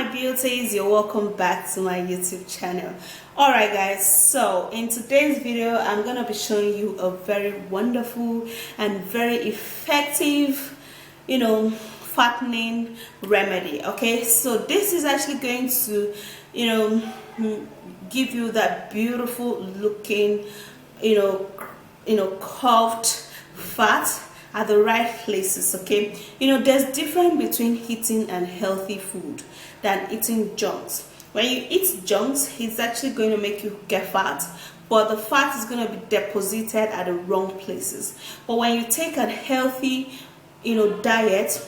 my beauties, you're welcome back to my YouTube channel. Alright guys, so in today's video I'm gonna be showing you a very wonderful and very effective fattening remedy. Okay, so this is actually going to give you that beautiful looking curved fat at the right places. Okay, there's difference between eating and healthy food than eating junks. When you eat junks, it's actually going to make you get fat, but the fat is going to be deposited at the wrong places. But when you take a healthy diet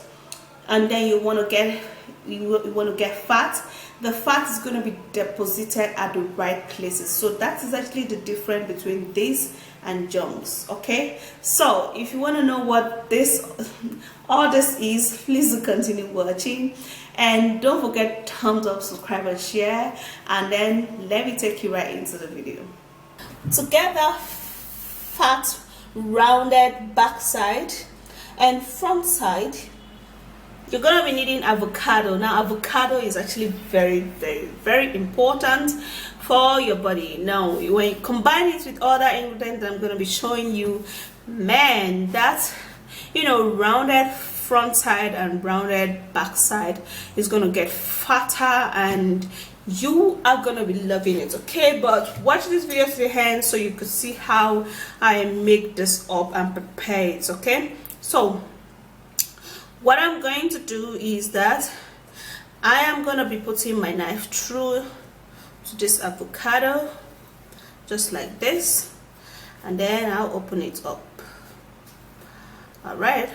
and then you want to get fat, the fat is going to be deposited at the right places. So that is actually the difference between this and junks. Okay, so if you want to know what all this is, please do continue watching, and don't forget thumbs up, subscribe and share, and then let me take you right into the video. To get that fat rounded backside and front side, you're gonna be needing avocado. Now avocado is actually very, very, very important for your body. Now when you combine it with other ingredients I'm gonna be showing you, man, that's rounded front side and rounded back side is gonna get fatter and you are gonna be loving it. Okay, but watch this video to the end so you could see how I make this up and prepare it. Okay, so what I'm going to do is that I am going to be putting my knife through to this avocado just like this, and then I'll open it up. All right,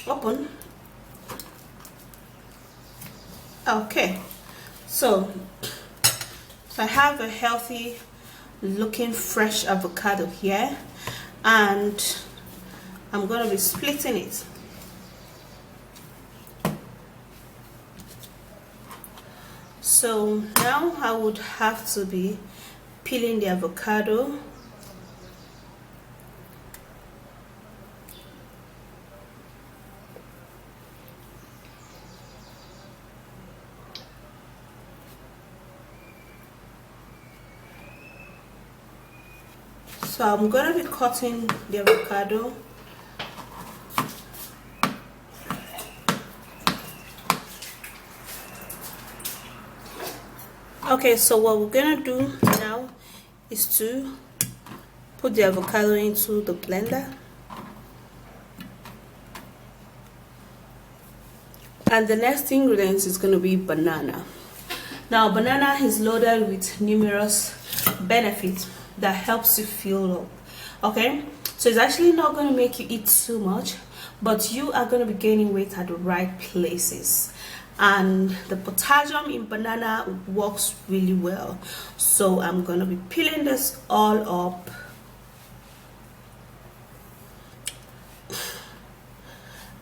open. Okay, so I have a healthy looking fresh avocado here, and I'm going to be splitting it. So now I would have to be peeling the avocado. So I'm going to be cutting the avocado. Okay, so what we're gonna do now is to put the avocado into the blender, and the next ingredient is going to be banana. Now banana is loaded with numerous benefits that helps you fill up. Okay, so it's actually not going to make you eat too much, but you are going to be gaining weight at the right places. And the potassium in banana works really well. So I'm going to be peeling this all up.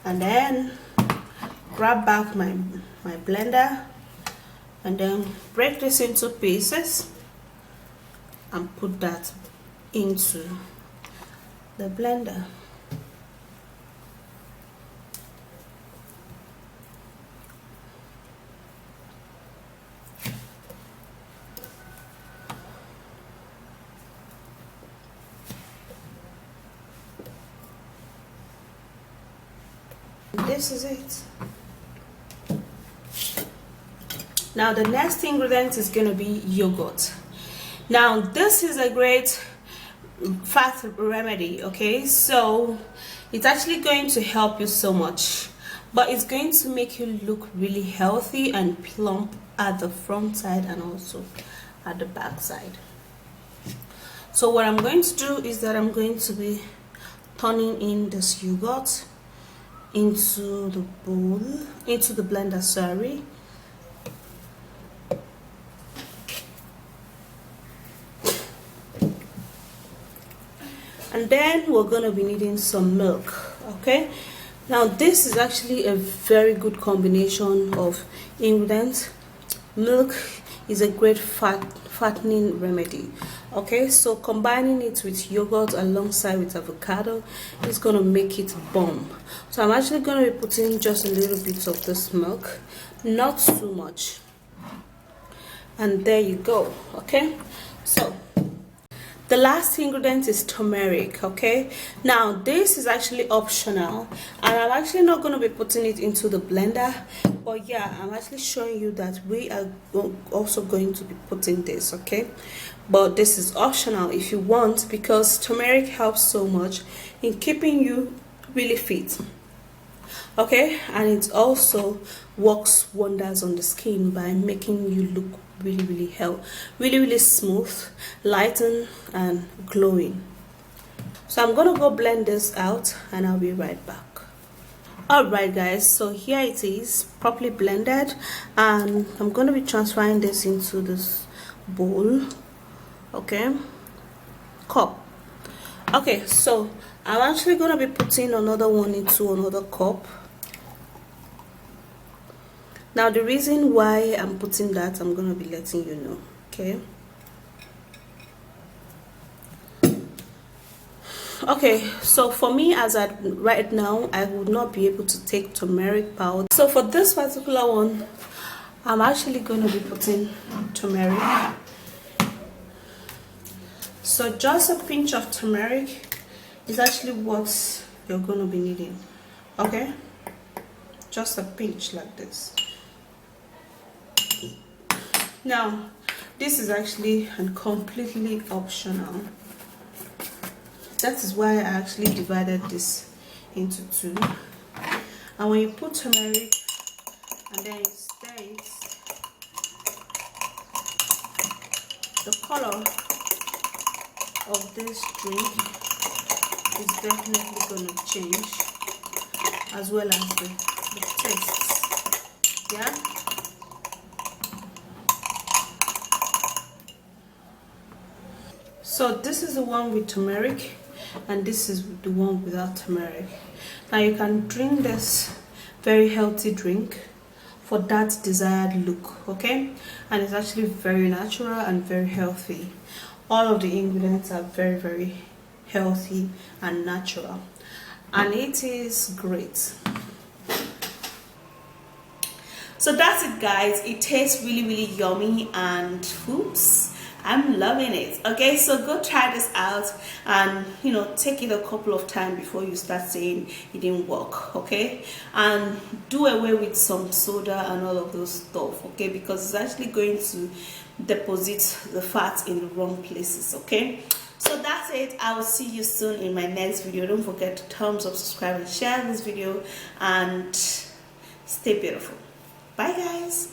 And then grab back my blender and then break this into pieces and put that into the blender. This is it. Now the next ingredient is going to be yogurt. Now this is a great fat remedy. Okay, so it's actually going to help you so much, but it's going to make you look really healthy and plump at the front side and also at the back side. So what I'm going to do is that I'm going to be turning in this yogurt into the bowl, into the blender, sorry. And then we're going to be needing some milk. Okay, now this is actually a very good combination of ingredients. Milk is a great fattening remedy. Okay, so combining it with yogurt alongside with avocado is gonna make it bomb. So I'm actually gonna be putting just a little bit of this milk, not too much, and there you go. Okay, so the last ingredient is turmeric. Okay, now this is actually optional, and I'm actually not going to be putting it into the blender, but yeah, I'm actually showing you that we are also going to be putting this. Okay, but this is optional if you want, because turmeric helps so much in keeping you really fit. Okay, and it also works wonders on the skin by making you look really smooth, lighten, and glowing. So I'm gonna go blend this out and I'll be right back. Alright guys, so here it is, properly blended, and I'm gonna be transferring this into this bowl. Okay, cup. Okay, so I'm actually gonna be putting another one into another cup. Now the reason why I'm putting that, I'm going to be letting you know. Okay, okay, so for me, as at right now, I would not be able to take turmeric powder. So for this particular one, I'm actually going to be putting turmeric. So just a pinch of turmeric is actually what you're going to be needing. Okay, just a pinch like this. Now this is actually completely optional. That is why I actually divided this into two. And when you put turmeric and then you stir it, the color of this drink is definitely going to change, as well as the taste. Yeah. So this is the one with turmeric, and this is the one without turmeric. Now you can drink this very healthy drink for that desired look. Okay, and it's actually very natural and very healthy. All of the ingredients are very healthy and natural, and it is great. So that's it guys, it tastes really yummy, and oops, I'm loving it. Okay, so go try this out, and take it a couple of times before you start saying it didn't work. Okay, and do away with some soda and all of those stuff. Okay, because it's actually going to deposit the fat in the wrong places. Okay, so that's it. I will see you soon in my next video. Don't forget to thumbs up, subscribe, and share this video, and stay beautiful. Bye guys.